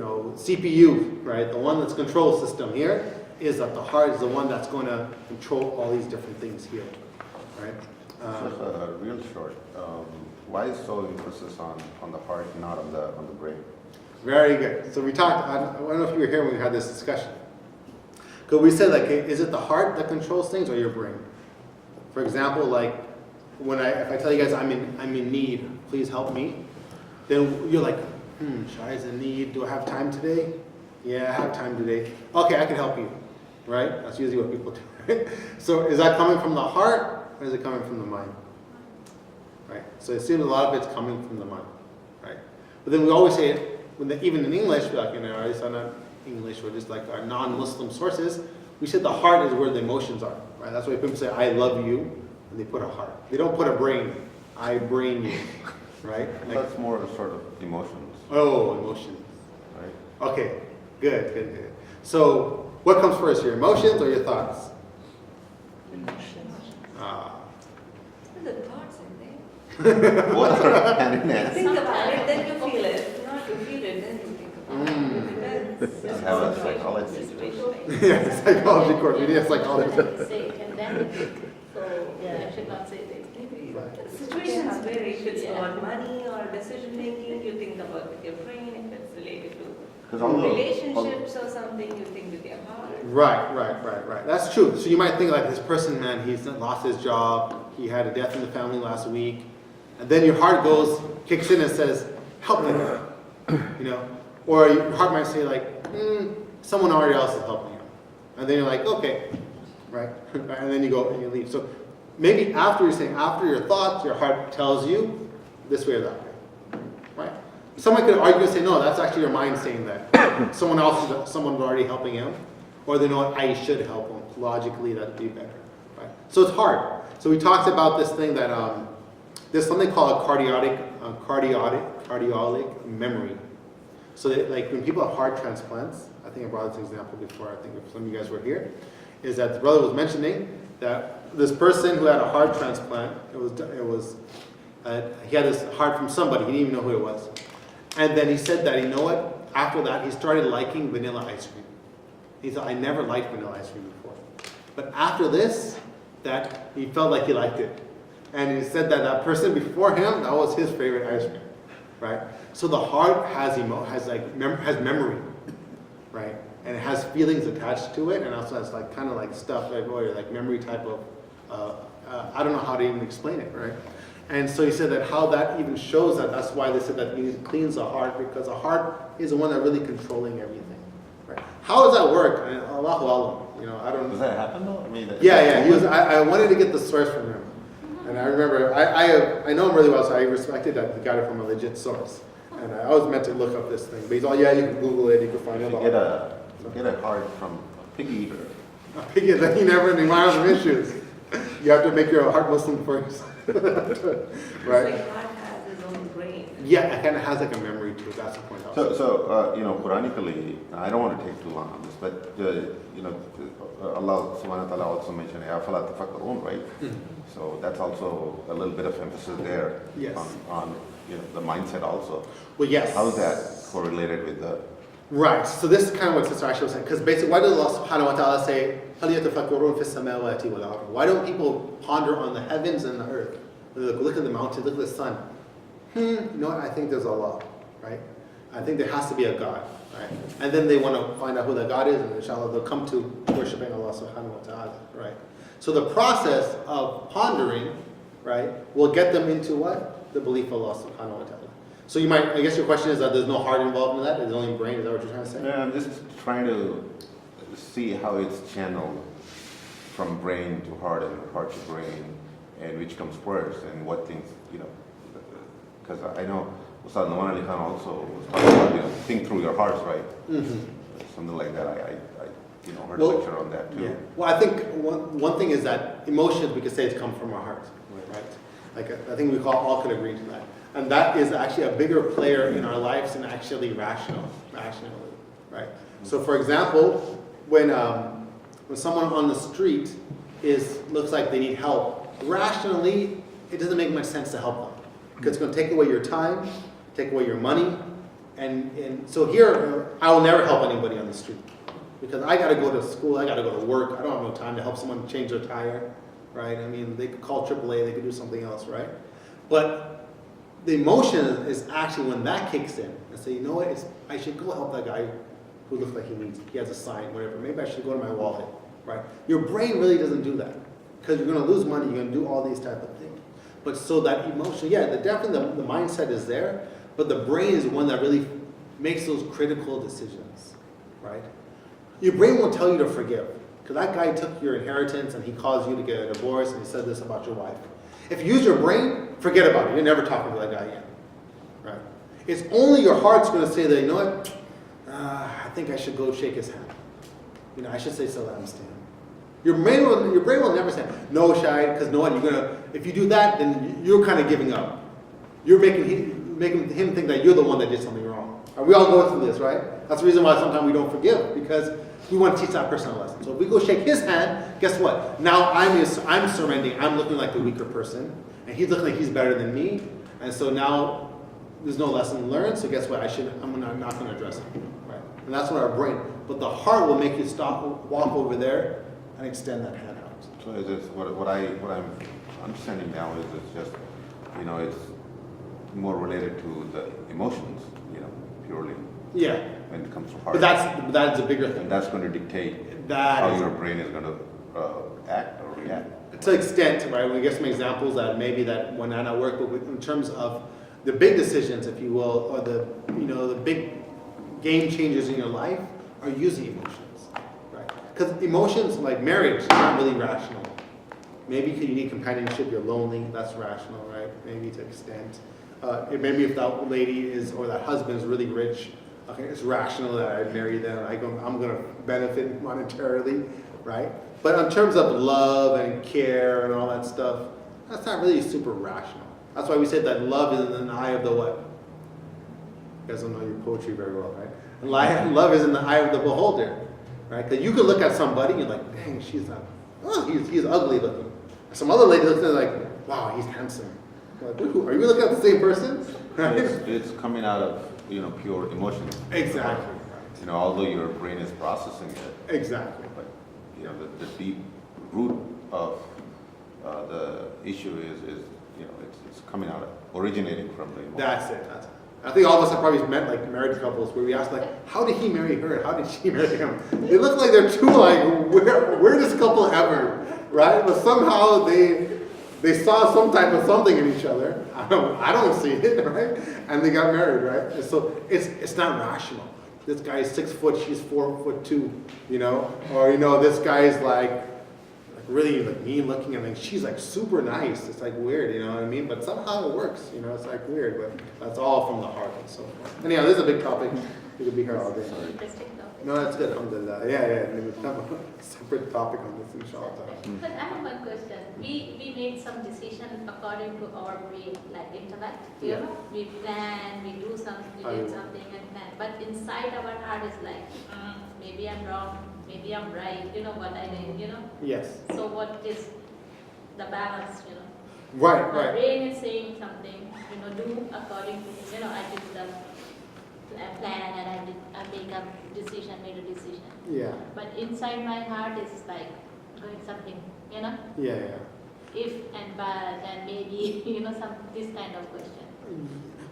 CPU, right? The one that's control system here is that the heart is the one that's going to control all these different things here, right? Real short. Why is so emphasis on the heart, not on the brain? Very good. So we talked. I don't know if you were here when we had this discussion. Because we said, like, is it the heart that controls things or your brain? For example, like if I tell you guys I'm in need, please help me. Then you're like, Shahid's in need. Do I have time today? Yeah, I have time today. Okay, I can help you. Right? That's usually what people do. Right? So is that coming from the heart or is it coming from the mind? Right? So it seems a lot of it's coming from the mind. Right? But then we always say it, even in English, like it's not English or just like our non-Muslim sources, we said the heart is where the emotions are. Right? That's why people say, I love you, and they put a heart. They don't put a brain. I brain you. Right? Like, that's more sort of emotions. Oh, emotions. Right? Okay. Good. So, what comes first, your emotions or your thoughts? Emotions. The thoughts, I think. What are hand in hand? Think about it, then you feel it. Not you feel it, then you think about it. Let's have a psychology. Yeah, psychology course. We need a psychology. Say it and then you think. So, I should not say this. Maybe. Situations vary. If it's about money or decision making, you think about with your brain. If it's related to relationships or something, you think with your heart. Right. That's true. So you might think like this person, man, he's lost his job. He had a death in the family last week. And then your heart kicks in and says, help him. Or your heart might say like, someone already else is helping him. And then you're like, okay. Right? And then you go and you leave. So maybe after your thoughts, your heart tells you this way or that way. Right? Someone could argue and say, no, that's actually your mind saying that. Someone's already helping him. Or they know I should help him. Logically, that'd be better. Right? So it's hard. So we talked about this thing that there's something called a cardiolic memory. So that, like when people have heart transplants, I think I brought this example before, I think if some of you guys were here, is that the brother was mentioning that this person who had a heart transplant, he had this heart from somebody, he didn't even know who it was. And then he said that, after that, he started liking vanilla ice cream. He said, I never liked vanilla ice cream before. But after this, that he felt like he liked it. And he said that person before him, that was his favorite ice cream. Right? So the heart has memory. Right? And it has feelings attached to it, and also has like kind of like stuff like memory type of, I don't know how to even explain it, right? And so he said that how that even shows that's why they said that he cleans the heart, because the heart is the one that's really controlling everything. Right? How does that work? Allahu Alam, I don't know. Does that happen though? Yeah. I wanted to get the source from him. And I remember, I know him really well, so I respected that he got it from a legit source. And I always meant to look up this thing. But he's all, you can Google it, you can find out about it. Get a heart from a pig eater. A pig eater, then you never might have issues. You have to make your heart Muslim first. Right? It's like heart has his own brain. Yeah, it kind of has like a memory to it. That's the point. So Quranically, I don't want to take too long on this, but Allah subhanahu wa ta'ala also mentioned afala tafakkarun, right? So that's also a little bit of emphasis there. Yes. On the mindset also. Well, yes. How is that correlated with the? Right. So this is kind of what Sister Aisha was saying. Because basically, why does Allah subhanahu wa ta'ala say, هَلْ يَتَفَكَّرُونَ فِي السَّمَاوَاتِ وَالْأَرْضِ? Why don't people ponder on the heavens and the earth? Look at the mountains, look at the sun. You know what? I think there's Allah, right? I think there has to be a God, right? And then they want to find out who that God is, and inshallah they'll come to worshiping Allah subhanahu wa ta'ala, right? So the process of pondering, right, will get them into what? The belief of Allah subhanahu wa ta'ala. So I guess your question is that there's no heart involved in that, there's only brain, is that what you're trying to say? Yeah, I'm just trying to see how it's channeled from brain to heart and heart to brain, and which comes first, and what things, because I know Ustad Nawan Ali Khan also was talking about, think through your hearts, right? Something like that. I heard a lecture on that too. Yeah. Well, I think one thing is that emotions, we could say, it's come from our heart, right? Like I think we all could agree to that. And that is actually a bigger player in our lives than actually rationally, right? So for example, when someone on the street looks like they need help, rationally, it doesn't make much sense to help them. Because it's going to take away your time, take away your money, And so here, I will never help anybody on the street because I got to go to school, I got to go to work. I don't have no time to help someone change their tire, right? I mean, they could call AAA, they could do something else, right? But the emotion is actually when that kicks in and say, you know what, I should go help that guy who looks like he needs it. He has a sign, whatever. Maybe I should go to my wallet, right? Your brain really doesn't do that because you're going to lose money. You're going to do all these type of things. But so that emotion, yeah, definitely the mindset is there, but the brain is the one that really makes those critical decisions, right? Your brain won't tell you to forgive because that guy took your inheritance and he caused you to get a divorce and he said this about your wife. If you use your brain, forget about it. You're never talking to that guy again, right? It's only your heart's going to say that, you know what, I think I should go shake his hand. You know, I should say salam to him. Your brain will never say, no, Shahid, because no one, if you do that, then you're kind of giving up. You're making him think that you're the one that did something wrong. And we all go through this, right? That's the reason why sometimes we don't forgive, because we want to teach that person a lesson. So if we go shake his hand, guess what? Now I'm surrendering. I'm looking like the weaker person, and he's looking like he's better than me. And so now there's no lesson learned. So guess what? I'm not going to address it, right? And that's what our brain. But the heart will make you stop, walk over there, and extend that hand out. So is this what I'm understanding now is it's just, you know, it's more related to the emotions, you know, purely. Yeah. When it comes to heart. But that's a bigger thing. And that's going to dictate how your brain is going to act or react. To extent, right? We get some examples that maybe that when I work with in terms of the big decisions, if you will, or the big game changers in your life are usually emotions, right? Because emotions like marriage is not really rational. Maybe because you need companionship, you're lonely, that's rational, right? Maybe to extent. Maybe if that lady or that husband is really rich, okay, it's rational that I marry them. I'm going to benefit monetarily, right? But in terms of love and care and all that stuff, that's not really super rational. That's why we said that love is in the eye of the what? You guys don't know your poetry very well, right? And love is in the eye of the beholder, right? Because you could look at somebody and you're like, dang, he's ugly looking. And some other lady looks at it like, wow, he's handsome. Like, ooh, are you looking at the same person? Right? It's coming out of, you know, pure emotions. Exactly. You know, although your brain is processing it. Exactly. But, you know, the deep root of the issue is you know, it's coming out, originating from the emotion. That's it. I think all of us have probably met like married couples where we ask like, how did he marry her and how did she marry him? They look like they're two like weirdest couple ever, right? But somehow they saw some type of something in each other. I don't see it, right? And they got married, right? And so it's not rational. This guy is 6 foot, she's 4'2", you know, or this guy's like really like mean looking, and then she's like super nice. It's like weird, you know what I mean? But somehow it works, it's like weird, but that's all from the heart and so forth. Anyhow, this is a big topic. We could be here all day. Interesting topic. No, that's good. Alhamdulillah. Yeah. We would have a separate topic on this, inshallah. But I have one question. We make some decision according to our brain, like intellect. You know, we plan, we do something, we get something and plan. But inside our heart is like, maybe I'm wrong, maybe I'm right. You know what I mean? Yes. So what is the balance? Right. My brain is saying something. Do according to I did the plan and I made a decision. Yeah. But inside my heart is like doing something. Yeah. If and but and maybe this kind of question.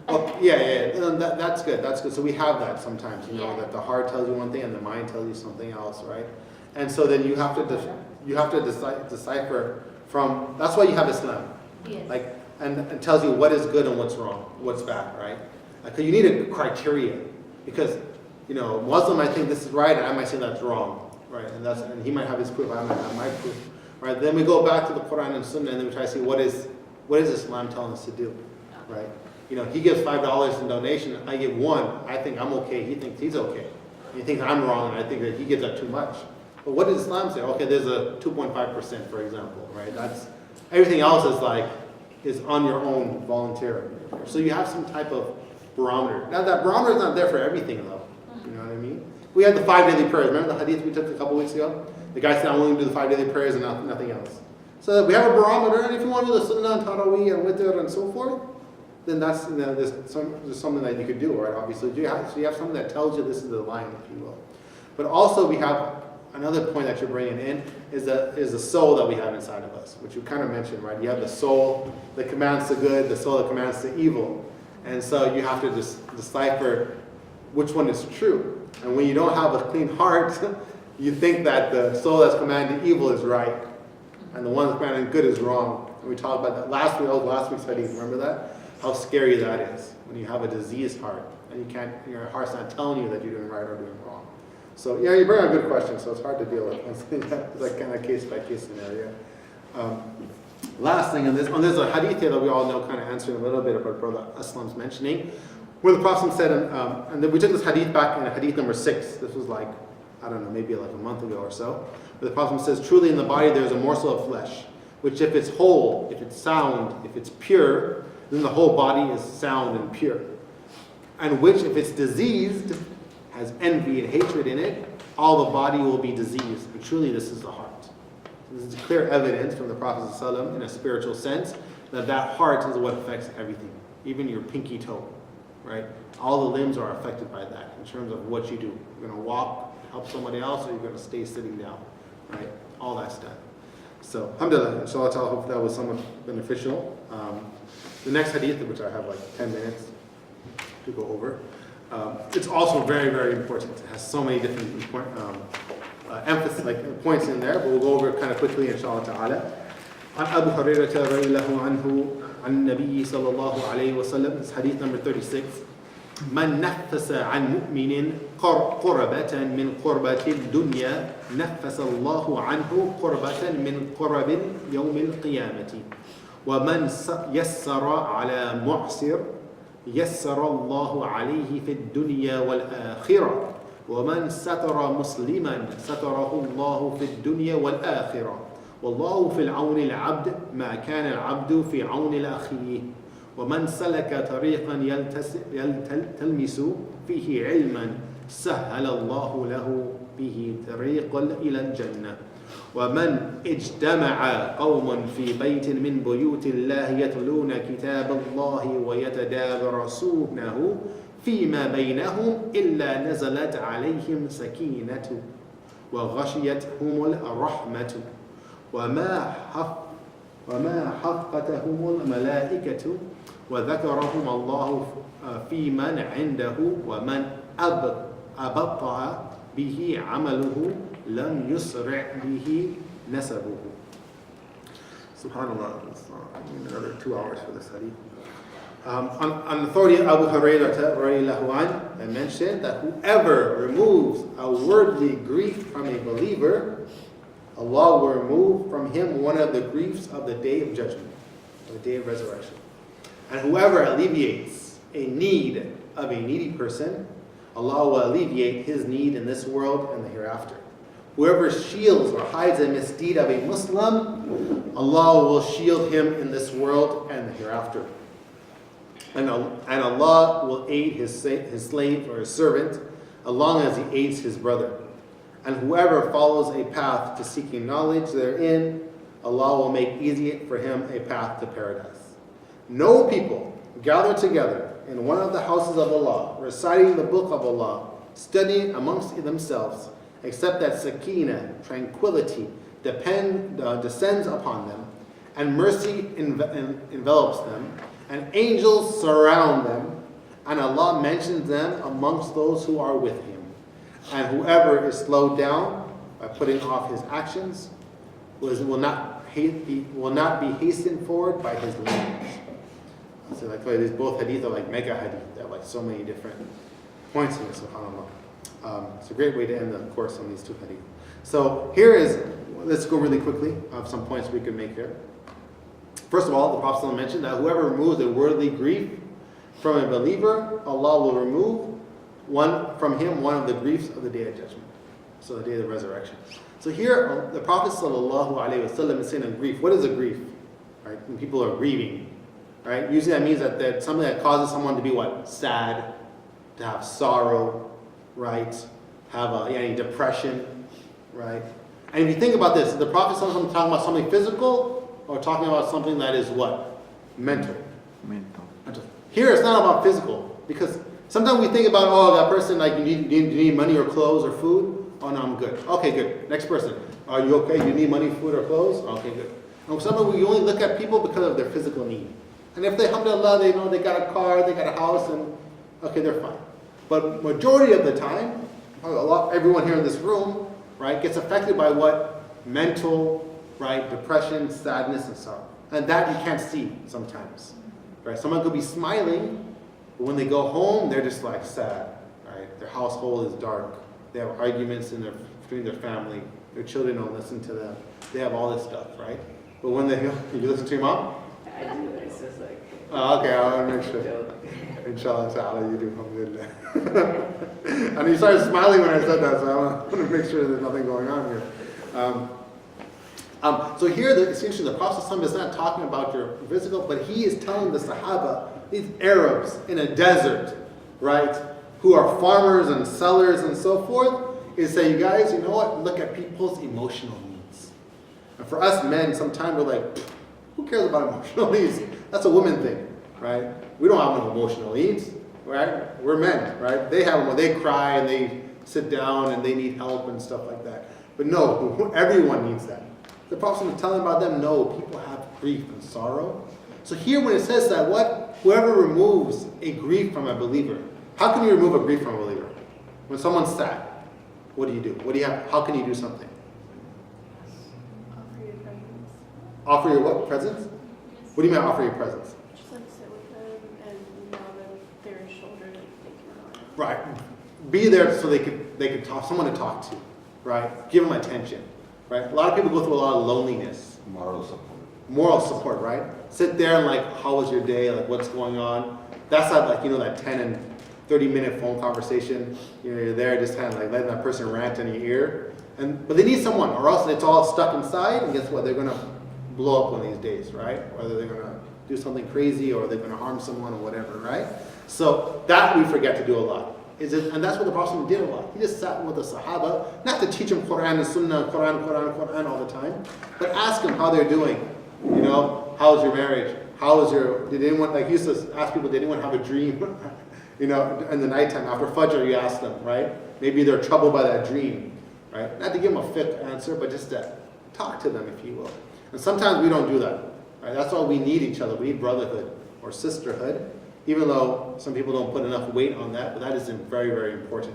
Oh, yeah. That's good. That's good. So we have that sometimes, Yeah. that the heart tells you one thing and the mind tells you something else, right? And so then you have to decipher from. That's why you have Islam, Yes. and tells you what is good and what's wrong, what's bad, right? Because you need a criteria. Because Muslim might think this is right, and I might say that's wrong, right? And he might have his proof, I might have my proof, right? Then we go back to the Quran and Sunnah, and then we try to see what is Islam telling us to do, right? He gives $5 in donation, I give $1. I think I'm okay. He thinks he's okay. He thinks I'm wrong, and I think that he gives that too much. But what does Islam say? Okay, there's a 2.5%, for example, right? That's everything else is on your own voluntarily. So you have some type of barometer. Now that barometer is not there for everything, though. You know what I mean? We had the 5 daily prayers. Remember the hadith we took a couple weeks ago? The guy said, I'm willing to do the 5 daily prayers and nothing else. So we have a barometer, and if you want to do the sunnah and tarawih and witr and so forth, then there's something that you could do, right? Obviously, so you have something that tells you this is the line, if you will. But also we have another point that you're bringing in is the soul that we have inside of us, which you kind of mentioned, right? You have the soul that commands the good, the soul that commands the evil. And so you have to just decipher which one is true. And when you don't have a clean heart, you think that the soul that's commanding evil is right, and the one that's commanding good is wrong. And we talked about that last week's hadith. Remember that? How scary that is when you have a diseased heart and your heart's not telling you that you're doing right or doing wrong. So yeah, you bring up a good question. So it's hard to deal with. It's like kind of case by case scenario. Last thing, there's a hadith here that we all know, kind of answering a little bit about Brother Aslam's mentioning, where the Prophet said, and then we took this hadith back in hadith number 6. This was like, I don't know, maybe like a month ago or so. Where the Prophet says, truly in the body there is a morsel of flesh, which if it's whole, if it's sound, if it's pure, then the whole body is sound and pure. And which, if it's diseased, has envy and hatred in it, all the body will be diseased. And truly this is the heart. This is clear evidence from the Prophet ﷺ in a spiritual sense that heart is what affects everything, even your pinky toe, right? All the limbs are affected by that in terms of what you do. You're going to walk, help somebody else, or you're going to stay sitting down, right? All that's done. So, alhamdulillah, inshallah, I hope that was somewhat beneficial. The next hadith, which I have like 10 minutes to go over, it's also very, very important. It has so many different emphasis, like points in there, but we'll go over it kind of quickly, inshallah ta'ala. عن أبو هريرة رضي الله عنه عن النبي صلى الله عليه وسلم. It's hadith number 36. من نفس عن مؤمن قربة من قربة الدنيا نفس الله عنه قربة من قرب يوم القيامة ومن يسر على معسر يسر الله عليه في الدنيا والآخرة ومن ستر مسلما ستره الله في الدنيا والآخرة والله في العون العبد ما كان العبد في عون الأخيه ومن سلك طريقا يلتمس فيه علما سهل الله له به طريقا إلى الجنة ومن اجتمع قوم في بيت من بيوت الله يتلون كتاب الله ويتدارسونه فيما بينهم إلا نزلت عليهم سكينة وغشيتهم الرحمة وما حفتهم الملائكة وذكرهم الله في من عنده ومن أبطأ به عمله لم يسرع به نسبه. Subhanallah, I need another 2 hours for this hadith. On the authority of Abu Hurairah, I mentioned that whoever removes a worldly grief from a believer, Allah will remove from him one of the griefs of the day of judgment, of the day of resurrection. And whoever alleviates a need of a needy person, Allah will alleviate his need in this world and the hereafter. Whoever shields or hides a misdeed of a Muslim, Allah will shield him in this world and the hereafter. And Allah will aid his slave or his servant as long as he aids his brother. And whoever follows a path to seeking knowledge therein, Allah will make easy for him a path to paradise. No people gather together in one of the houses of Allah, reciting the book of Allah, studying amongst themselves, except that sakina, tranquility, descends upon them, and mercy envelops them, and angels surround them, and Allah mentions them amongst those who are with him. And whoever is slowed down by putting off his actions will not be hastened forward by his limbs. So like these both hadith are like mega hadith. They have like so many different points in this, subhanAllah. It's a great way to end the course on these two hadith. So let's go really quickly of some points we can make here. First of all, the Prophet mentioned that whoever removes a worldly grief from a believer, Allah will remove from him one of the griefs of the day of judgment. So the day of the resurrection. So here, the Prophet ﷺ is saying a grief. What is a grief? Right? When people are grieving, right? Usually that means that something that causes someone to be what? Sad, to have sorrow, right? Have any depression, right? And if you think about this, the Prophet ﷺ talking about something physical or talking about something that is what? Mental. Here it's not about physical, because sometimes we think about, oh, that person, like, you need money or clothes or food. Oh, no, I'm good. Okay, good. Next person. Are you okay? You need money, food, or clothes? Okay, good. And sometimes we only look at people because of their physical need. And if they, alhamdulillah, they know they got a car, they got a house, and okay, they're fine. But majority of the time, everyone here in this room, right, gets affected by what? Mental, right, depression, sadness, and sorrow. And that you can't see sometimes. Right? Someone could be smiling, but when they go home, they're just like sad. Right? Their household is dark. They have arguments between their family. Their children don't listen to them. They have all this stuff, right? But when you listen to your mom? I do. It's just like. Oh, okay, I want to make sure. Inshallah ta'ala, you do alhamdulillah. And you started smiling when I said that, so I want to make sure there's nothing going on here. So here, it's interesting, the Prophet is not talking about your physical, but he is telling the Sahaba, these Arabs in a desert, right, who are farmers and sellers and so forth, is say, you guys, you know what, look at people's emotional needs. And for us men, sometimes we're like, who cares about emotional needs? That's a woman thing, right? We don't have no emotional needs, right? We're men, right? They have them when they cry and they sit down and they need help and stuff like that. But no, everyone needs that. The Prophet was telling about them, no, people have grief and sorrow. So here when it says that, what? Whoever removes a grief from a believer. How can you remove a grief from a believer? When someone's sad, what do you do? What do you have? How can you do something? Offer your presence. Offer your what? Presence? What do you mean offer your presence? Just like sit with them and know that they're a shoulder that they can rely on. Right. Be there so they could talk, someone to talk to, right? Give them attention, right? A lot of people go through a lot of loneliness. Moral support. Moral support, right? Sit there and like, how was your day? Like, what's going on? That's not like, that 10 and 30-minute phone conversation. You're there just kind of like letting that person rant in your ear. But they need someone, or else it's all stuck inside, and guess what? They're going to blow up one of these days, right? Whether they're going to do something crazy or they're going to harm someone or whatever, right? So that we forget to do a lot. And that's what the Prophet did a lot. He just sat with the Sahaba, not to teach them Quran and Sunnah, Quran all the time, but ask them how they're doing. How's your marriage? Did anyone, like he used to ask people, did anyone have a dream? In the nighttime, after Fajr, you ask them, right? Maybe they're troubled by that dream, right? Not to give them a fit answer, but just to talk to them, if you will. And sometimes we don't do that, right? That's why we need each other. We need brotherhood or sisterhood, even though some people don't put enough weight on that, but that is very, very important,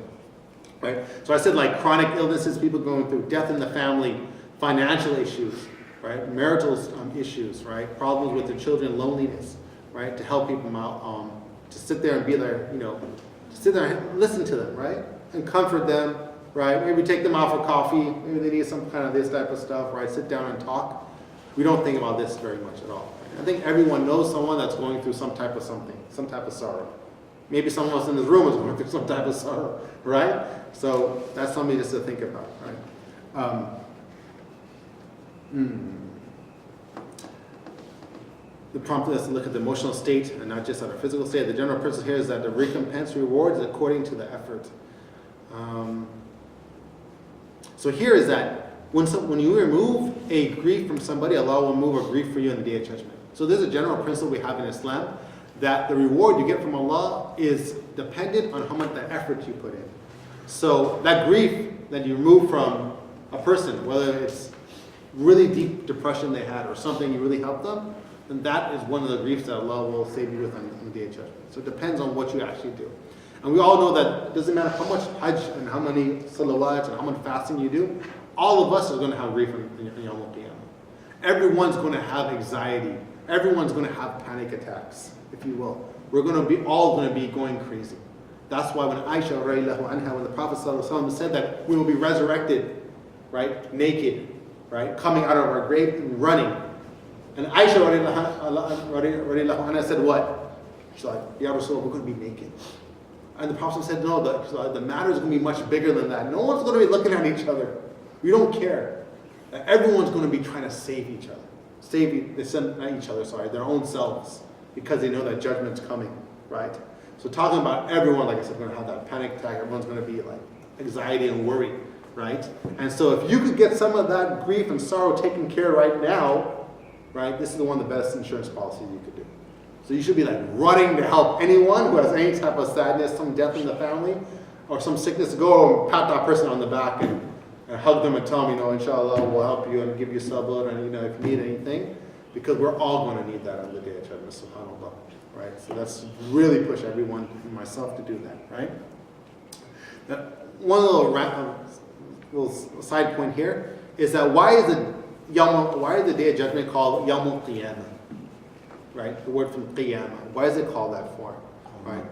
right? So I said like chronic illnesses, people going through death in the family, financial issues, right? Marital issues, right? Problems with their children, loneliness, right? To help people out, to sit there and be there, to sit there and listen to them, right? And comfort them, right? Maybe take them out for coffee. Maybe they need some kind of this type of stuff, right? Sit down and talk. We don't think about this very much at all. Right? I think everyone knows someone that's going through some type of something, some type of sorrow. Maybe someone else in this room is going through some type of sorrow, right? So that's something just to think about, right? The prompt is to look at the emotional state and not just at our physical state. The general principle here is that the recompense reward is according to the effort. So here is that when you remove a grief from somebody, Allah will remove a grief for you in the Day of Judgment. So there's a general principle we have in Islam that the reward you get from Allah is dependent on how much the effort you put in. So that grief that you remove from a person, whether it's really deep depression they had or something you really helped them, then that is one of the griefs that Allah will save you with on the Day of Judgment. So it depends on what you actually do. And we all know that it doesn't matter how much Hajj and how many salawats and how much fasting you do, all of us are going to have grief in Yawm al-Qiyamah. Everyone's going to have anxiety. Everyone's going to have panic attacks, if you will. We're going to be all going to be going crazy. That's why when Aisha radiallahu anha, when the Prophet ﷺ said that we will be resurrected, right, naked, right, coming out of our grave and running. And Aisha radiallahu anha said what? She's like, Ya Rasulullah, we're going to be naked. And the Prophet said, no, the matter is going to be much bigger than that. No one's going to be looking at each other. We don't care. Everyone's going to be trying to save each other. Their own selves. Because they know that judgment's coming, right? So talking about everyone, like I said, going to have that panic attack. Everyone's going to be like anxiety and worry, right? And so if you could get some of that grief and sorrow taken care of right now, right, this is one of the best insurance policies you could do. So you should be like running to help anyone who has any type of sadness, some death in the family, or some sickness. Go and pat that person on the back and hug them and tell them, you know, inshallah, we'll help you and give you sabr, and you know, if you need anything, because we're all going to need that on the day of judgment, subhanAllah, right? So that's really push everyone, myself, to do that, right? Now, one little side point here is that why is the day of judgment called Yawmul Qiyamah? Right? The word from Qiyamah. Why is it called that for? Right?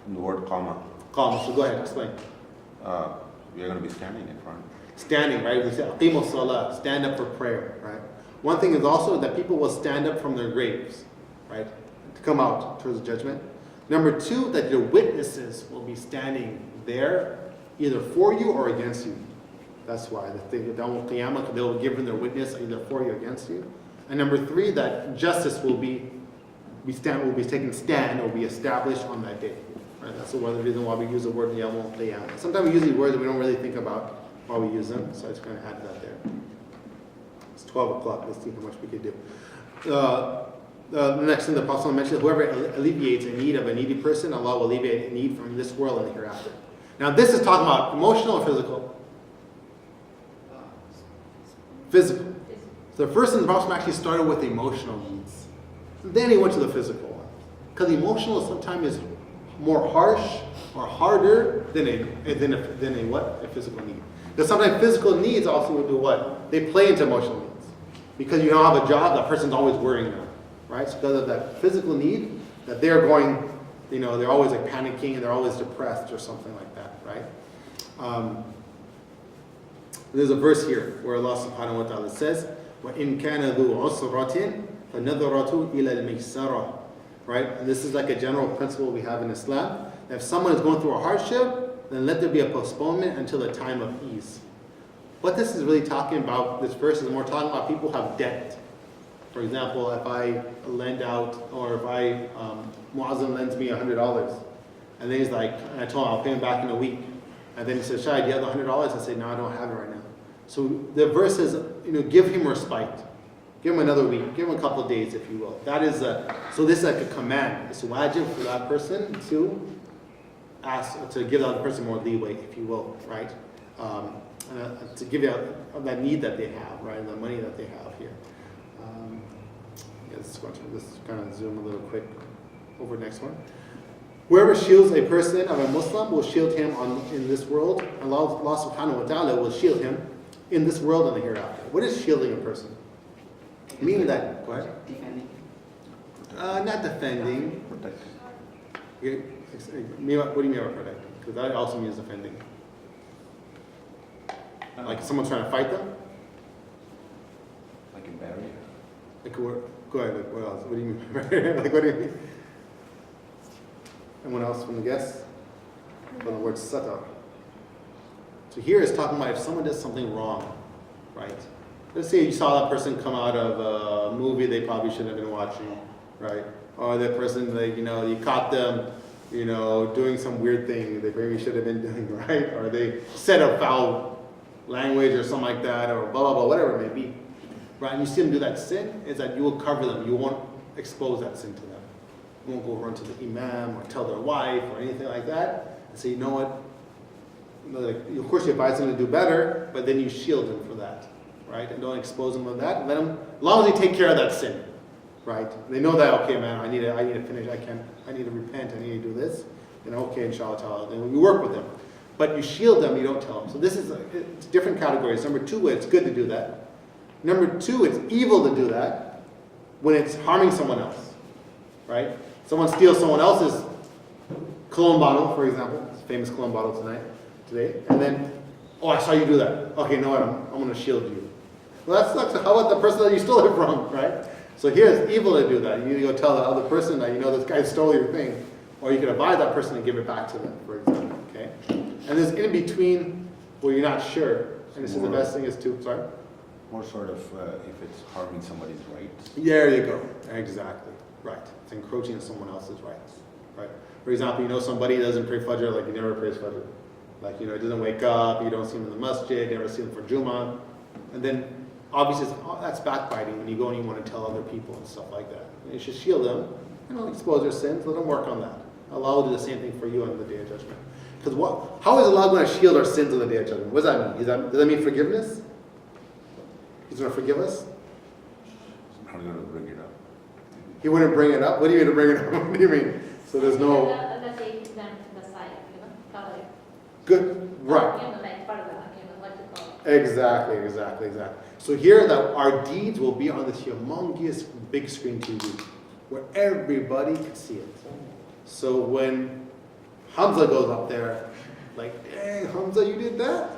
From the word qama. Qama. So go ahead, explain. You're going to be standing in front. Standing, right? We say aqimu salah, stand up for prayer, right? One thing is also that people will stand up from their graves, right? To come out towards the judgment. Number two, that your witnesses will be standing there either for you or against you. That's why the thing, Qiyamah, they will give them their witness either for you or against you. And number three, that justice will be taken stand or be established on that day. Right? That's one of the reasons why we use the word Yawmul Qiyamah. Sometimes we use these words and we don't really think about why we use them, so I just kind of add that there. It's 12 o'clock, let's see how much we can do. The next thing the Prophet mentioned, whoever alleviates a need of a needy person, Allah will alleviate a need from this world and the hereafter. Now this is talking about emotional or physical? Physical. So the first thing the Prophet actually started with emotional needs. Then he went to the physical one. Because the emotional sometimes is more harsh or harder than a physical need. Because sometimes physical needs also will do what? They play into emotional needs. Because you don't have a job, that person's always worrying now. Right? So because of that physical need, that they're going, you know, they're always like panicking and they're always depressed or something like that, right? There's a verse here where Allah subhanahu wa ta'ala says, وَإِن كَانَ ذُو عُسْرَةٍ فَنَظَرَةُ إِلَى الْمَيْسَرَةِ. Right? And this is like a general principle we have in Islam. That if someone is going through a hardship, then let there be a postponement until the time of ease. What this is really talking about, this verse is more talking about people who have debt. For example, if I lend out, or if Muazzam lends me $100, and then he's like, and I told him I'll pay him back in a week. And then he says, Shahid, do you have the $100? I say, no, I don't have it right now. So the verse says, you know, give him respite. Give him another week. Give him a couple of days, if you will. That is so this is like a command. It's wajib for that person to ask, to give that person more leeway, if you will, right? To give you that need that they have, right? The money that they have here. Let's kind of zoom a little quick over next one. Whoever shields a person of a Muslim will shield him in this world. Allah subhanahu wa ta'ala will shield him in this world and the hereafter. What is shielding a person? Meaning that, go ahead. Defending. Not defending. Protect. What do you mean by protecting? Because that also means defending. Like someone's trying to fight them? Like a barrier. Like, go ahead, what else? What do you mean? Like, what do you mean? Anyone else from the guests? From the word satar. So here it's talking about if someone does something wrong, right? Let's say you saw that person come out of a movie they probably shouldn't have been watching, right? Or that person, like, you know, you caught them, you know, doing some weird thing they maybe should have been doing, right? Or they said a foul language or something like that, or blah, blah, blah, whatever it may be. Right, and you see them do that sin, is that you will cover them. You won't expose that sin to them. You won't go run to the imam or tell their wife or anything like that and say, you know what? Like, of course, you advise them to do better, but then you shield them for that, right? And don't expose them with that. Let them, as long as they take care of that sin, right? They know that, okay, man, I need to finish. I need to repent. I need to do this. And okay, inshallah, then you work with them, but you shield them. You don't tell them. So this is it's different categories. Number two, it's good to do that. Number two, it's evil to do that when it's harming someone else, right? Someone steals someone else's cologne bottle, for example, famous cologne bottle today, and then, oh, I saw you do that. Okay, no, I'm going to shield you. Well, that's not how about the person that you stole it from, right? So here it's evil to do that. You need to go tell the other person that, you know, this guy stole your thing, or you can advise that person and give it back to them, for example, okay? And there's in between where you're not sure, and this is the best thing is to, sorry? More sort of if it's harming somebody's rights. There you go. Exactly. Right. It's encroaching on someone else's rights. Right. For example, you know somebody doesn't pray Fajr, like he never prays Fajr. Like, you know, he doesn't wake up, you don't see him in the masjid, you never see him for Jummah. And then obviously that's backbiting when you go and you want to tell other people and stuff like that. And you should shield them, expose their sins, let them work on that. Allah will do the same thing for you on the Day of Judgment. Because how is Allah going to shield our sins on the Day of Judgment? What does that mean? Does that mean forgiveness? He's going to forgive us? He's not going to bring it up. He wouldn't bring it up? What do you mean to bring it up? What do you mean? So there's no... The take them to the side, cover it. Good, right. Like parda, what you call it. Exactly. So here that our deeds will be on this humongous big screen TV where everybody can see it. So when Hamza goes up there, like, hey, Hamza, you did that?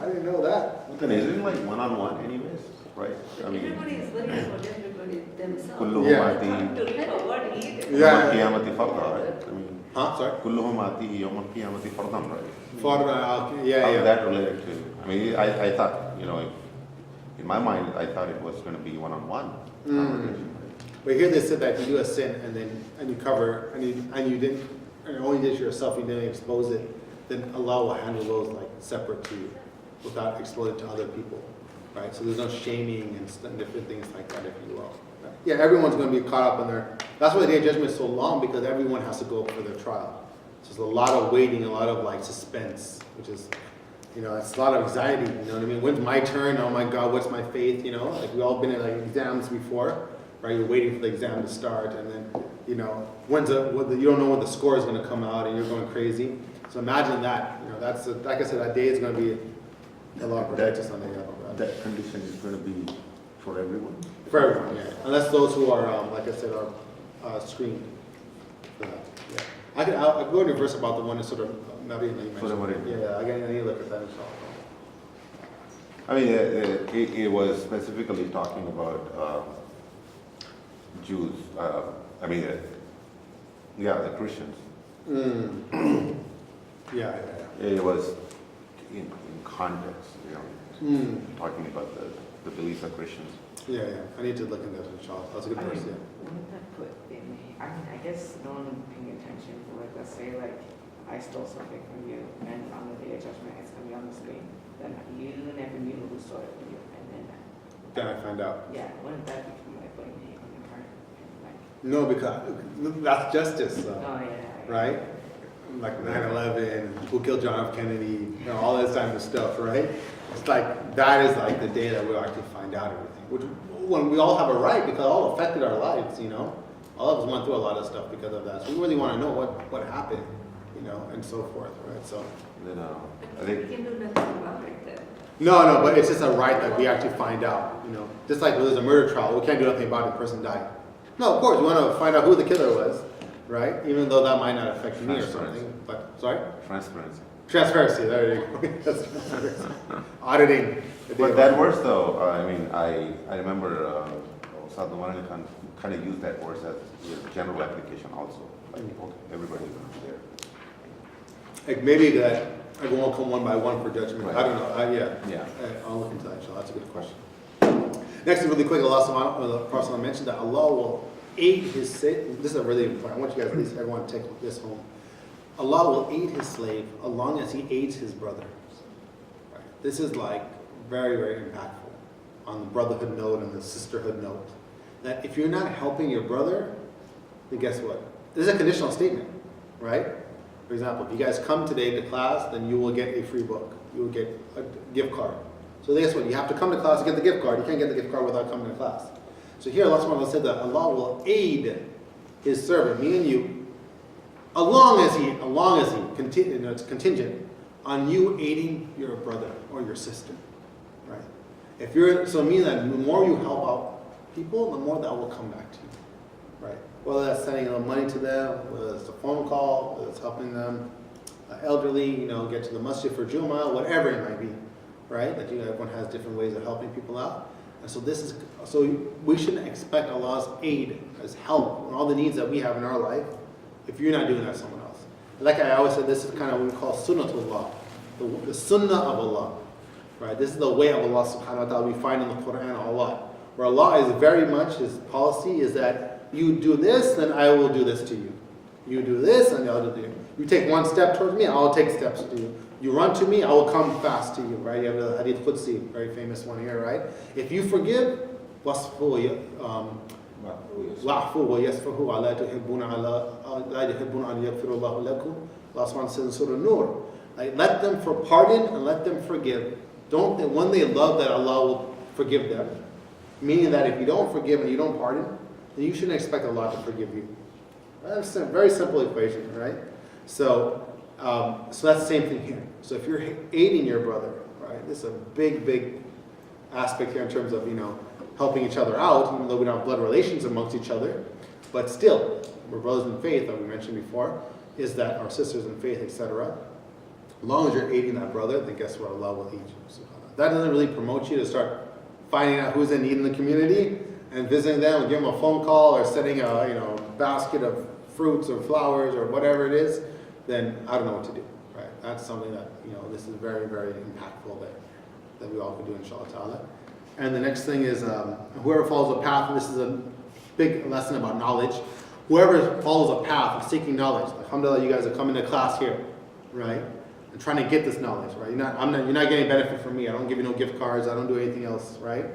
I didn't know that. But then isn't it like one-on-one anyways, right? I mean, Everybody is worried about everybody themselves. كلهم Yeah. آتيه To reap what he did. يوم Yeah. القيامة فرضا, right? I mean, Huh? Sorry? كلهم آتيه يوم القيامة فرضا, right? How Yeah. is that related to? I mean, I thought, in my mind, I thought it was going to be one-on-one conversation. But here they said that if you do a sin and you cover and you didn't and only did it yourself, you didn't expose it, then Allah will handle those like separate to you, without exposing it to other people, right? So there's no shaming and different things like that, if you will. Right? Yeah, everyone's going to be caught up in there. That's why the Day of Judgment is so long, because everyone has to go up for their trial. So there's a lot of waiting, a lot of like suspense, which is, it's a lot of anxiety. You know what I mean? When's my turn? Oh my God, what's my faith? Like we've all been in like exams before. Right, you're waiting for the exam to start, and then you don't know when the score is going to come out, and you're going crazy. So imagine that. That's like I said, that day is going to be a lot of protect us on the That condition is going to be for everyone? for everyone, yeah. Unless those who are, like I said, are screened. For that. Yeah, I'll go into a verse about the one that sort of maybe you mentioned. Yeah, I need to look at that as well. I mean, it was specifically talking about Jews. The Christians. Yeah. It was in context, talking about the beliefs of Christians. Yeah. I need to look into that, inshallah. That's a good verse, yeah. Wouldn't that put in, I guess no one paying attention for like, let's say like I stole something from you and on the Day of Judgment it's going to be on the screen, then you never knew who stole it from you, and Then I find out. yeah, wouldn't that become like blaming on your part? Like, No, because that's justice, though. oh yeah. Right? Like 9/11, who killed John F. Kennedy, all this type of stuff, right? It's like, that is like the day that we'll actually find out everything. Which, when we all have a right, because it all affected our lives, All of us went through a lot of stuff because of that. So we really want to know what happened, and so forth, right? So. Then, I We think can do nothing about it then. No, but it's just a right that we actually find out, Just like when there's a murder trial, we can't do nothing about it, the person died. No, of course, we want to find out who the killer was, right? Even though that might not affect me or something. But, sorry? Transparency, there you go. That's transparency. Auditing. But that verse, though, I remember Sadhu Maran kind of used that verse as a general application also. Like, okay, everybody's there. Like maybe that everyone will come one by one for judgment. Right. I don't know. Yeah. I'll look into that, inshallah. That's a good question. Next, really quick, Allah subhanahu wa ta'ala mentioned that Allah will aid his slave. This is a really important. I want you guys, at least everyone, to take this home. Allah will aid his slave as long as he aids his brother. Right. This is like very, very impactful on the brotherhood note and the sisterhood note. That if you're not helping your brother, then guess what? This is a conditional statement, right? For example, if you guys come today to class, then you will get a free book. You will get a gift card. So guess what? You have to come to class to get the gift card. You can't get the gift card without coming to class. So here Allah subhanahu wa ta'ala said that Allah will aid his servant, me and you, as long as he it's contingent on you aiding your brother or your sister. Right? So meaning that the more you help out people, the more that will come back to you. Right? Whether that's sending a little money to them, whether it's a phone call, whether it's helping them elderly, get to the masjid for Jummah, whatever it might be, right? That everyone has different ways of helping people out. And so we shouldn't expect Allah's aid as help on all the needs that we have in our life if you're not doing that to someone else. Like I always said, this is kind of what we call sunnatullah, the sunnah of Allah, right? This is the way of Allah subhanahu wa ta'ala we find in the Quran a lot. Where Allah is very much, his policy is that you do this, then I will do this to you. You do this, and I'll do this. You take one step towards me, I'll take steps to you. you run to me, I will come fast to you, right? You have the Hadith Qudsi, very famous one here, right? If you forgive, wa'fu wa yasfahu ala tuhibbuna la yuhibbuna an yaghfira Allahu lakum. Allah subhanahu says in Surah Nur, like, let them pardon and let them forgive. When they love, that Allah will forgive them. Meaning that if you don't forgive and you don't pardon, then you shouldn't expect Allah to forgive you. That's a very simple equation, right? So that's the same thing here. So if you're aiding your brother, right, this is a big aspect here in terms of, helping each other out, even though we don't have blood relations amongst each other. But still, we're brothers in faith, that we mentioned before, is that our sisters in faith, etc. As long as you're aiding that brother, then guess what? Allah will aid you. So that doesn't really promote you to start finding out who's in need in the community and visiting them and give them a phone call or sending a basket of fruits or flowers or whatever it is. Then I don't know what to do. Right? That's something that this is very, very impactful that we all can do, inshallah ta'ala. And the next thing is whoever follows a path, and this is a big lesson about knowledge. Whoever follows a path of seeking knowledge, alhamdulillah, you guys are coming to class here, right? And trying to get this knowledge, right? You're not getting benefit from me. I don't give you no gift cards. I don't do anything else, right?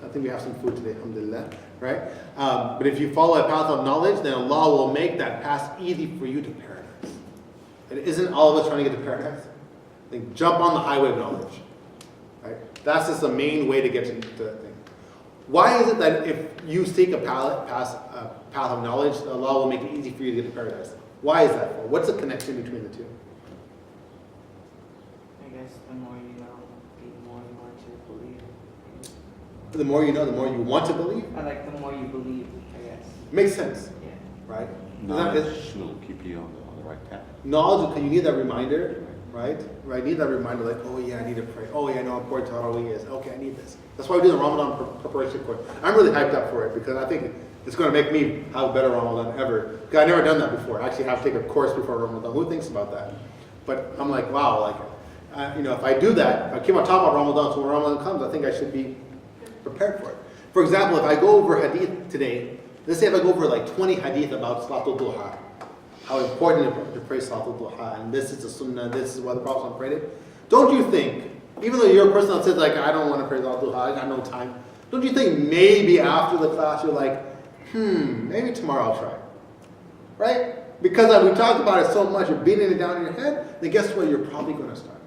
I think we have some food today, alhamdulillah, right? But if you follow a path of knowledge, then Allah will make that path easy for you to paradise. It isn't all of us trying to get to paradise. Like, jump on the highway of knowledge, right? That's just the main way to get to that thing. Why is it that if you seek a path of knowledge, Allah will make it easy for you to get to paradise? Why is that for? What's the connection between the two? I guess the more you know, the more you want to believe. The more you know, the more you want to believe? I like the more you believe, I guess. Makes sense, Yeah. right? Knowledge will keep you on the right path. Knowledge, because you need that reminder, right? Right? Need that reminder, like, oh yeah, I need to pray. Oh yeah, I know how important Tarawih is. Okay, I need this. That's why we do the Ramadan preparation course. I'm really hyped up for it because I think it's going to make me have a better Ramadan ever. Because I've never done that before. I actually have to take a course before Ramadan. Who thinks about that? But I'm like, wow, like, if I do that, if I keep on top of Ramadan, so when Ramadan comes, I think I should be prepared for it. For example, if I go over Hadith today, let's say if I go over like 20 Hadith about Salatul Duha, how important to pray Salatul Duha, and this is the Sunnah, this is why the Prophet prayed it. Don't you think, even though you're a person that says like, I don't want to pray Salatul Duha, I got no time, don't you think maybe after the class you're like, maybe tomorrow I'll try, right? Because we talked about it so much, you're beating it down in your head, then guess what, you're probably going to start.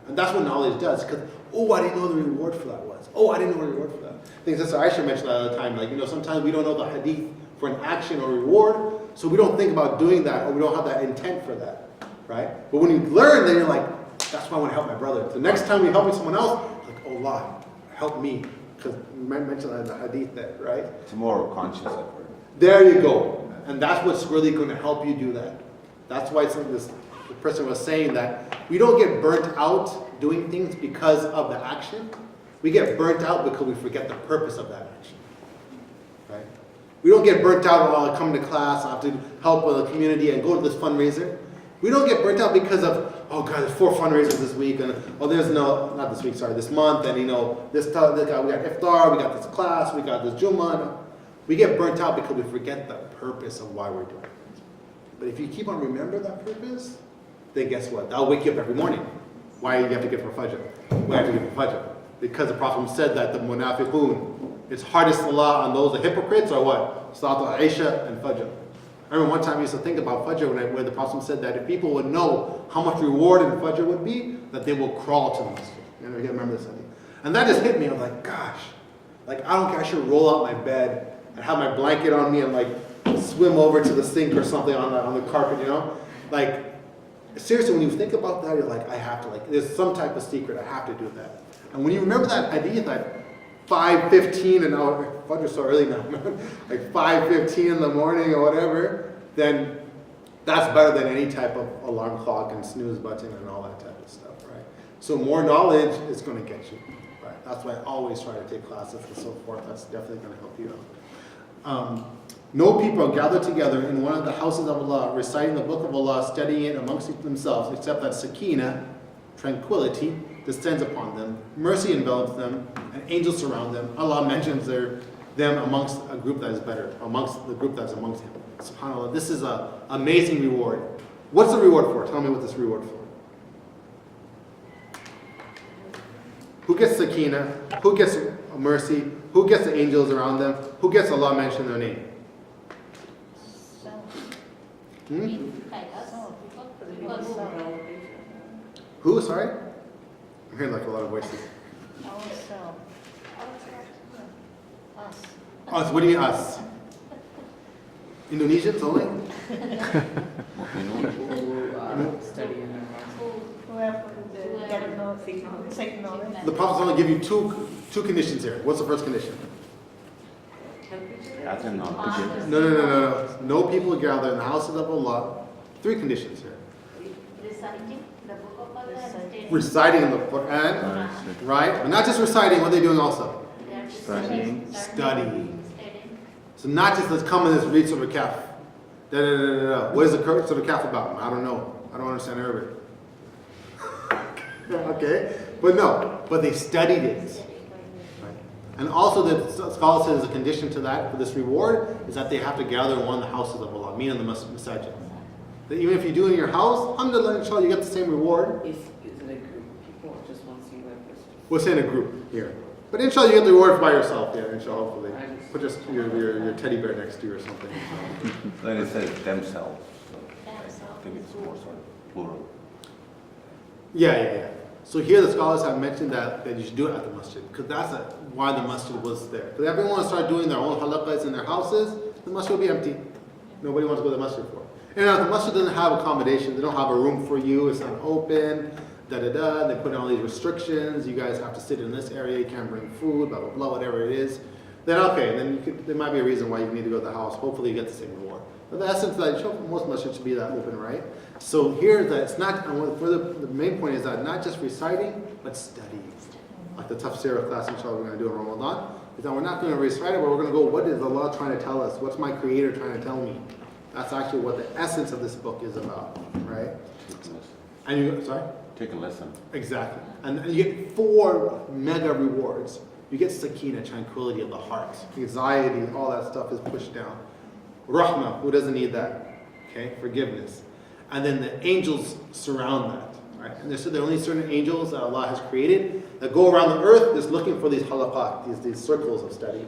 And that's what knowledge does, because, I didn't know the reward for that was. I didn't know the reward for that. I think Sister Aisha mentioned that all the time, like, sometimes we don't know the hadith for an action or reward, so we don't think about doing that, or we don't have that intent for that, right? But when you learn, then you're like, that's why I want to help my brother. The next time you're helping someone else, like, oh Allah, help me, because you mentioned that in the hadith there, right? It's more conscious effort. There you go. And that's what's really going to help you do that. That's why the person was saying that we don't get burnt out doing things because of the action. We get burnt out because we forget the purpose of that action. Right? We don't get burnt out while I come to class, I have to help with the community and go to this fundraiser. We don't get burnt out because of, oh God, there's 4 fundraisers this week, and this month, and we got iftar, we got this class, we got this Jummah. We get burnt out because we forget the purpose of why we're doing it. But if you keep on remembering that purpose, then guess what? That'll wake you up every morning. Why do you have to get for Fajr? Why have to get for Fajr? Because the Prophet said that the munafiqun, it's hardest salah on those, the hypocrites, or what? Salatul Aisha and Fajr. I remember one time I used to think about Fajr where the Prophet said that if people would know how much reward in Fajr would be, that they will crawl to the masjid. You remember this? And that just hit me. I was like, gosh, like I don't care. I should roll out my bed and have my blanket on me and like swim over to the sink or something on the carpet, Like, seriously, when you think about that, you're like, I have to, like, there's some type of secret, I have to do that. And when you remember that hadith at 5:15 an hour, Fajr so early now, like 5:15 in the morning or whatever, then that's better than any type of alarm clock and snooze button and all that type of stuff, right? So more knowledge is going to get you, right? That's why I always try to take classes and so forth. That's definitely going to help you out. No people gather together in one of the houses of Allah, reciting the book of Allah, studying it amongst themselves, except that sakina, tranquility, descends upon them, mercy envelops them, and angels surround them. Allah mentions them amongst a group that is better, amongst the group that's amongst Him. SubhanAllah, this is an amazing reward. What's the reward for? Tell me what this reward for. Who gets sakina? Who gets mercy? Who gets the angels around them? Who gets Allah mention their name? Hmm? Like us. Who? Sorry? I'm hearing like a lot of voices. Us. What do you mean us? Indonesians only? Study in their house. Whoever get no signal. The Prophet only give you two conditions here. What's the first condition? I think not. No. No people gather in the houses of Allah. 3 conditions here. Reciting the book of Allah and stating. Reciting the Quran, right? But not just reciting, what are they doing also? They are Studying. Studying. Studying. So not just let's come and let's read Surah Kaf. What is the Surah Kaf about? I don't know. I don't understand Arabic. Okay? But they studied it. Right? And also the scholar says a condition to that, for this reward, is that they have to gather in one of the houses of Allah, meaning the masajid. That even if you do it in your house, alhamdulillah, inshallah, you get the same reward. Is it a group of people or just one singular person? We'll say in a group here. But inshallah, you get the reward by yourself. Yeah, inshallah, hopefully. Put just your teddy bear next to you or something. Then it says themselves. So I think it's more sort of plural. Yeah. So here the scholars have mentioned that you should do it at the masjid, because that's why the masjid was there. Because everyone wants to start doing their own halaqas in their houses, the masjid will be empty. Nobody wants to go to the masjid for it. And if the masjid doesn't have accommodation, they don't have a room for you, it's not open, they put in all these restrictions, you guys have to sit in this area, you can't bring food, blah, blah, blah, whatever it is, then okay, there might be a reason why you need to go to the house. Hopefully you get the same reward. But the essence that most masjids should be that open, right? So here, it's not, the main point is that not just reciting, but studying. Like the tafsir class, inshallah, we're going to do in Ramadan, is that we're not going to recite it, but we're going to go, what is Allah trying to tell us? What's my Creator trying to tell me? That's actually what the essence of this book is about, right? And sorry? Take a lesson. Exactly. And you get 4 mega rewards. You get sakina, tranquility of the heart. Anxiety, all that stuff is pushed down. Rahmah, who doesn't need that? Okay, forgiveness. And then the angels surround that, right? And there are only certain angels that Allah has created that go around the earth just looking for these halaqat, these circles of study.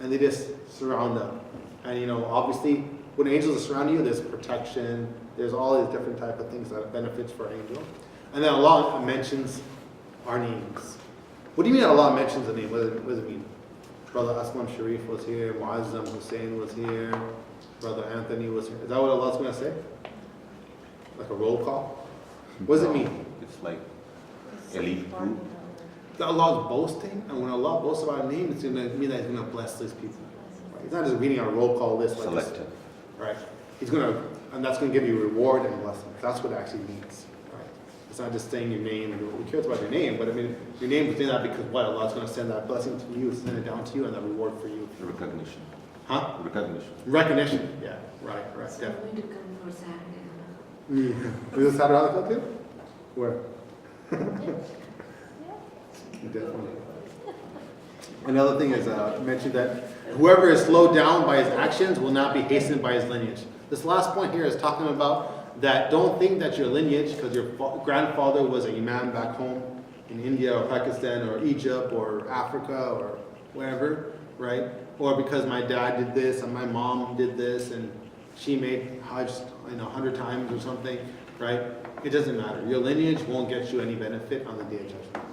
And they just surround them. And obviously, when angels are surrounding you, there's protection, there's all these different type of things that benefits for an angel. And then Allah mentions our names. What do you mean Allah mentions a name? What does it mean? Brother Aslam Sharif was here, Muazzam Hussein was here, Brother Anthony was here. Is that what Allah's going to say? Like a roll call? What does it mean? It's like elite group. That Allah's boasting, and when Allah boasts about a name, it's going to mean that He's going to bless these people. Right? He's not just reading a roll call list like this. Selected. Right? He's going to, and that's going to give you reward and blessing. That's what it actually means. Right? It's not just saying your name, and who cares about your name, but I mean, your name is saying that because what? Allah's going to send that blessing to you, send it down to you, and that reward for you. The recognition. Huh? Recognition. Recognition. Yeah. Right. So I'm Yeah. going to come for Saturday. Yeah. Is this Saturday Al too? Where? Definitely. Another thing is mentioned that whoever is slowed down by his actions will not be hastened by his lineage. This last point here is talking about that don't think that your lineage, because your grandfather was an imam back home in India or Pakistan or Egypt or Africa or wherever, right? Or because my dad did this and my mom did this and she made Hajj 100 times or something, right? It doesn't matter. Your lineage won't get you any benefit on the Day of Judgment,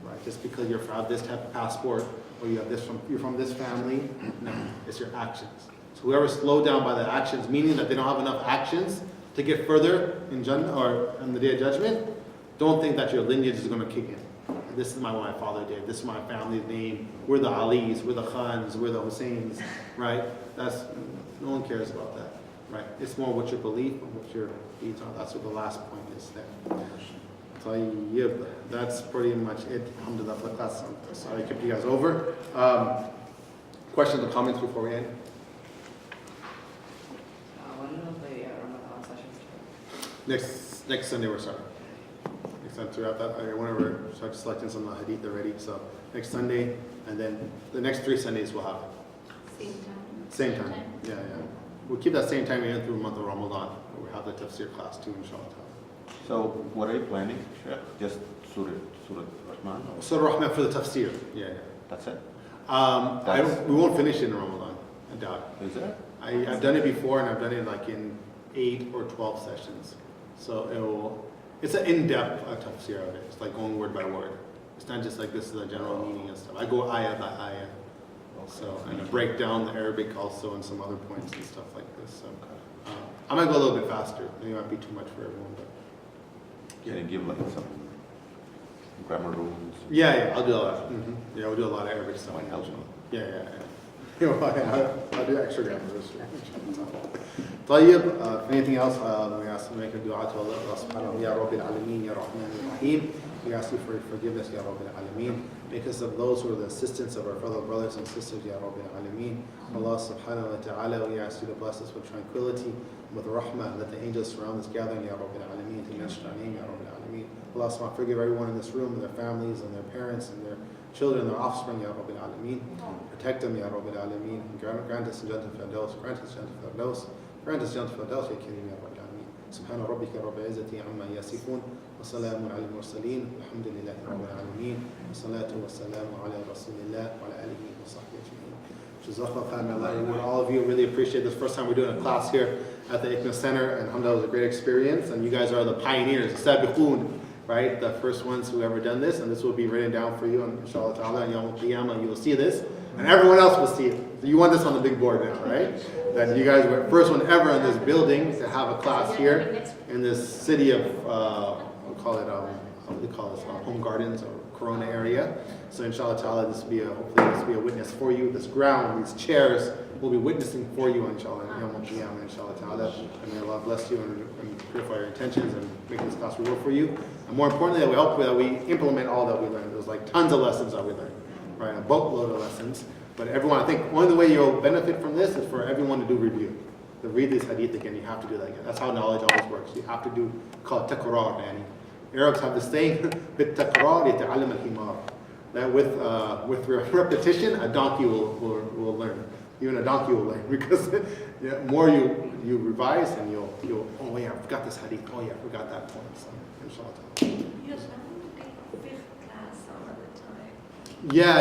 right? Just because you have this type of passport or you're from this family, no, it's your actions. So whoever's slowed down by the actions, meaning that they don't have enough actions to get further in Jannah or on the Day of Judgment, don't think that your lineage is going to kick in. This is what my father did. This is my family's name. We're the Alis, we're the Khans, we're the Husseins, right? No one cares about that, right? It's more what your belief and what your deeds are. That's what the last point is there. Tayyib. That's pretty much it. Alhamdulillah for the class. Sorry I kept you guys over. Questions or comments before we end? When will the Ramadan session? Next Sunday we're starting. Next time throughout that, whenever we start selecting some of the hadith already. So next Sunday, and then the next 3 Sundays we'll have it. Same time. Same time. Yeah. We'll keep that same time even through the month of Ramadan. We'll have the tafsir class too, inshallah. So what are you planning? Just Surah Rahman? Surah Rahman for the tafsir. Yeah, yeah. That's it? We won't finish it in Ramadan, I doubt. Is it? I've done it before, and I've done it like in 8 or 12 sessions. So it's an in-depth tafsir of it. It's like going word by word. It's not just like this is a general meaning and stuff. I go ayah by ayah. So, and I break down the Arabic also and some other points and stuff like this. So I might go a little bit faster. Maybe it might be too much for everyone, but Can you give like some grammar rules? yeah, I'll do all that. Yeah, we'll do a lot of Arabic stuff. Might help me. Yeah. I'll do extra grammar. طيب, anything else? We ask to make a dua to Allah subhanahu ya Rabbil Alameen, ya Rahman ya Rahim. We ask you for forgiveness, ya Rabbil Alameen. Make us of those who are the assistants of our fellow brothers and sisters, ya Rabbil Alameen. Allah subhanahu wa ta'ala, we ask you to bless us with tranquility, with rahmah. Let the angels surround this gathering, ya Rabbil Alameen, to mention our name, ya Rabbil Alameen. Allah subhanahu wa ta'ala, forgive everyone in this room, their families and their parents and their children, their offspring, ya Rabbil Alameen. Protect them, ya Rabbil Alameen. Grant us Jannah Firdaus, grant us Jannah Firdaus. Grant us Jannah Firdaus, ya Kareem, ya Rabbil Alameen. Subhana rabbika rabbil izzati amma yasifun. Wa salamun ala al-mursaleen. Alhamdulillahi rabbil alameen. Wa salatu wa salamu ala rasulillah wa ala alihi wa sahbihi ajma'in. Jazakallah khairan, Allah reward all of you. Really appreciate this. First time we're doing a class here at the ICNA Center, and alhamdulillah, it was a great experience. And you guys are the pioneers, sabiqoon, right? The first ones who ever done this, and this will be written down for you, inshallah ta'ala, and Yawm al-Qiyamah, you will see this, and everyone else will see it. So you want this on the big board now, right? That you guys were the first one ever in this building to have a class here in this city of, we'll call it, what do they call this, Home Gardens or Corona area. So inshallah ta'ala, hopefully this will be a witness for you. This ground, these chairs will be witnessing for you, inshallah, Yawm al-Qiyamah, inshallah ta'ala. And may Allah bless you and purify your intentions and make this class reward for you. And more importantly, that we help that we implement all that we learned. There's like tons of lessons that we learned, right? A boatload of lessons. But everyone, I think one of the way you'll benefit from this is for everyone to do review. To read this hadith again, you have to do that again. That's how knowledge always works. You have to do, called takrar, yani. Arabs have this saying, bit takrar yata'allam al-himar. That with repetition, a donkey will learn. Even a donkey will learn, because the more you revise, and you'll oh yeah, I forgot this hadith. Oh yeah, I forgot that point. So inshallah. Yes, I want to take a fifth class some other time. Yeah.